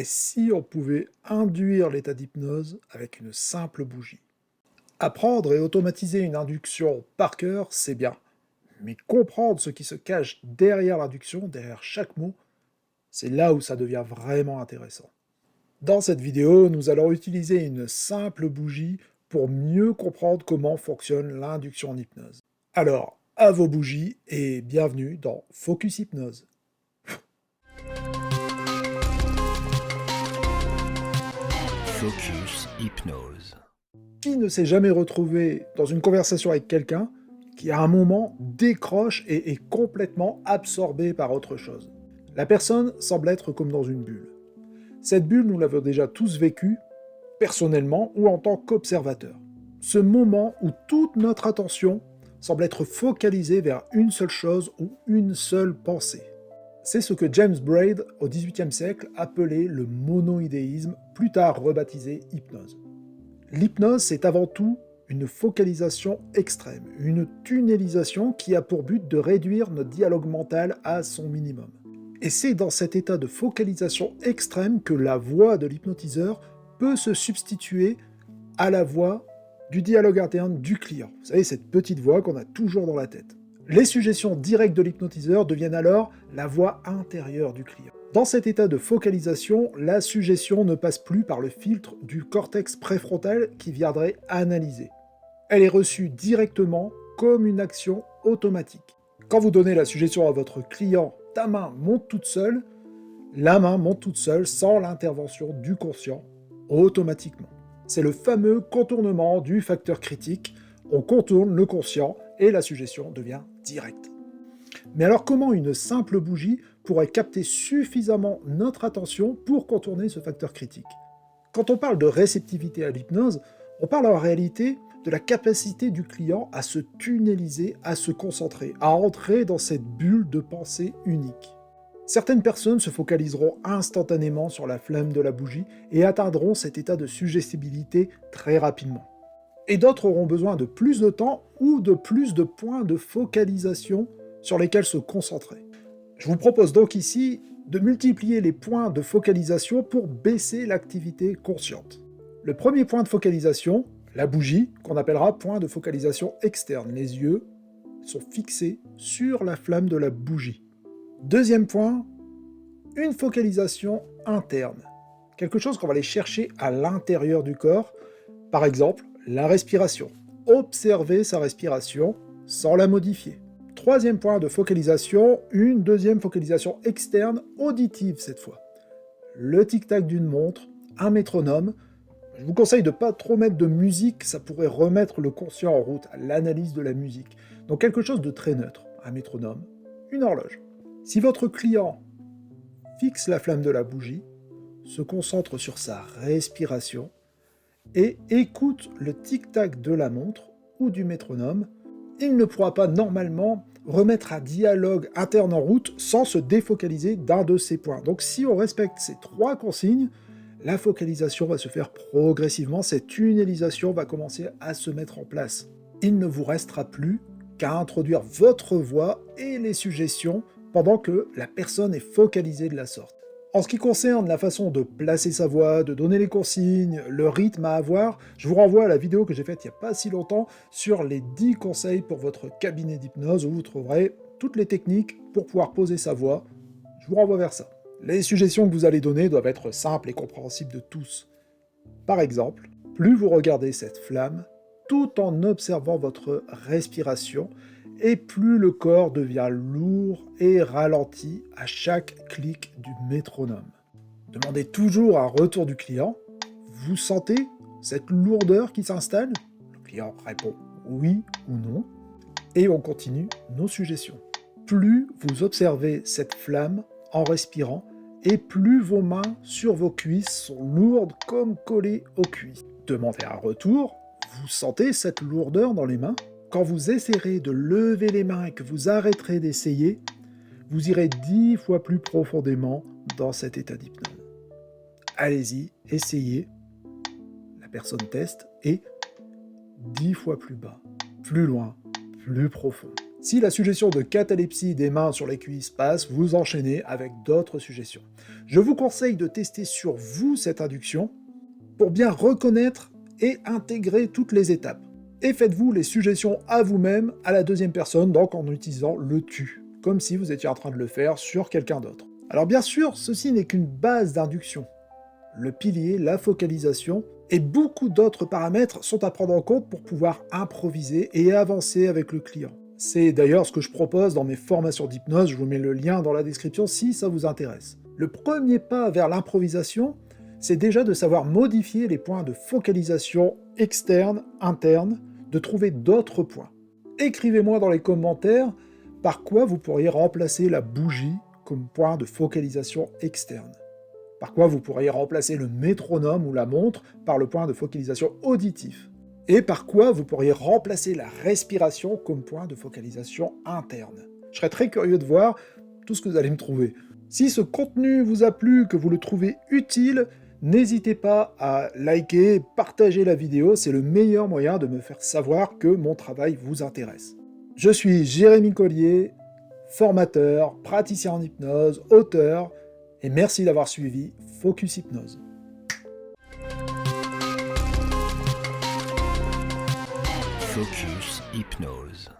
Et si on pouvait induire l'état d'hypnose avec une simple bougie? Apprendre et automatiser une induction par cœur, c'est bien. Mais comprendre ce qui se cache derrière l'induction, derrière chaque mot, c'est là où ça devient vraiment intéressant. Dans cette vidéo, nous allons utiliser une simple bougie pour mieux comprendre comment fonctionne l'induction en hypnose. Alors, à vos bougies et bienvenue dans Focus Hypnose. Focus Hypnose. Qui ne s'est jamais retrouvé dans une conversation avec quelqu'un qui à un moment décroche et est complètement absorbé par autre chose? La personne semble être comme dans une bulle. Cette bulle, nous l'avons déjà tous vécue, personnellement ou en tant qu'observateur. Ce moment où toute notre attention semble être focalisée vers une seule chose ou une seule pensée. C'est ce que James Braid, au XVIIIe siècle, appelait le monoïdéisme, plus tard rebaptisé hypnose. L'hypnose, c'est avant tout une focalisation extrême, une tunnelisation qui a pour but de réduire notre dialogue mental à son minimum. Et c'est dans cet état de focalisation extrême que la voix de l'hypnotiseur peut se substituer à la voix du dialogue interne du client. Vous savez, cette petite voix qu'on a toujours dans la tête. Les suggestions directes de l'hypnotiseur deviennent alors la voix intérieure du client. Dans cet état de focalisation, la suggestion ne passe plus par le filtre du cortex préfrontal qui viendrait analyser. Elle est reçue directement comme une action automatique. Quand vous donnez la suggestion à votre client « ta main monte toute seule », la main monte toute seule sans l'intervention du conscient, automatiquement. C'est le fameux contournement du facteur critique. On contourne le conscient et la suggestion devient directe. Mais alors comment une simple bougie pourrait capter suffisamment notre attention pour contourner ce facteur critique? Quand on parle de réceptivité à l'hypnose, on parle en réalité de la capacité du client à se tunneliser, à se concentrer, à entrer dans cette bulle de pensée unique. Certaines personnes se focaliseront instantanément sur la flamme de la bougie et atteindront cet état de suggestibilité très rapidement. Et d'autres auront besoin de plus de temps ou de plus de points de focalisation sur lesquels se concentrer. Je vous propose donc ici de multiplier les points de focalisation pour baisser l'activité consciente. Le premier point de focalisation, la bougie, qu'on appellera point de focalisation externe. Les yeux sont fixés sur la flamme de la bougie. Deuxième point, une focalisation interne. Quelque chose qu'on va aller chercher à l'intérieur du corps. Par exemple, la respiration. Observer sa respiration sans la modifier. Troisième point de focalisation, une deuxième focalisation externe, auditive cette fois. Le tic-tac d'une montre, un métronome. Je vous conseille de ne pas trop mettre de musique, ça pourrait remettre le conscient en route à l'analyse de la musique. Donc quelque chose de très neutre, un métronome, une horloge. Si votre client fixe la flamme de la bougie, se concentre sur sa respiration et écoute le tic-tac de la montre ou du métronome, il ne pourra pas normalement remettre un dialogue interne en route sans se défocaliser d'un de ces points. Donc si on respecte ces trois consignes, la focalisation va se faire progressivement, cette tunnelisation va commencer à se mettre en place. Il ne vous restera plus qu'à introduire votre voix et les suggestions pendant que la personne est focalisée de la sorte. En ce qui concerne la façon de placer sa voix, de donner les consignes, le rythme à avoir, je vous renvoie à la vidéo que j'ai faite il n'y a pas si longtemps sur les 10 conseils pour votre cabinet d'hypnose où vous trouverez toutes les techniques pour pouvoir poser sa voix. Je vous renvoie vers ça. Les suggestions que vous allez donner doivent être simples et compréhensibles de tous. Par exemple, plus vous regardez cette flamme, tout en observant votre respiration, et plus le corps devient lourd et ralenti à chaque clic du métronome. Demandez toujours un retour du client. Vous sentez cette lourdeur qui s'installe? Le client répond oui ou non. Et on continue nos suggestions. Plus vous observez cette flamme en respirant, et plus vos mains sur vos cuisses sont lourdes comme collées aux cuisses. Demandez un retour. Vous sentez cette lourdeur dans les mains? Quand vous essaierez de lever les mains et que vous arrêterez d'essayer, vous irez 10 fois plus profondément dans cet état d'hypnose. Allez-y, essayez. La personne teste et 10 fois plus bas, plus loin, plus profond. Si la suggestion de catalepsie des mains sur les cuisses passe, vous enchaînez avec d'autres suggestions. Je vous conseille de tester sur vous cette induction pour bien reconnaître et intégrer toutes les étapes. Et faites-vous les suggestions à vous-même, à la deuxième personne, donc en utilisant le tu, comme si vous étiez en train de le faire sur quelqu'un d'autre. Alors bien sûr, ceci n'est qu'une base d'induction. Le pilier, la focalisation et beaucoup d'autres paramètres sont à prendre en compte pour pouvoir improviser et avancer avec le client. C'est d'ailleurs ce que je propose dans mes formations d'hypnose, je vous mets le lien dans la description si ça vous intéresse. Le premier pas vers l'improvisation, c'est déjà de savoir modifier les points de focalisation externes, internes, de trouver d'autres points. Écrivez-moi dans les commentaires par quoi vous pourriez remplacer la bougie comme point de focalisation externe. Par quoi vous pourriez remplacer le métronome ou la montre par le point de focalisation auditif. Et par quoi vous pourriez remplacer la respiration comme point de focalisation interne. Je serais très curieux de voir tout ce que vous allez me trouver. Si ce contenu vous a plu, que vous le trouvez utile, n'hésitez pas à liker, partager la vidéo, c'est le meilleur moyen de me faire savoir que mon travail vous intéresse. Je suis Jérémy Collier, formateur, praticien en hypnose, auteur, et merci d'avoir suivi Focus Hypnose. Focus Hypnose.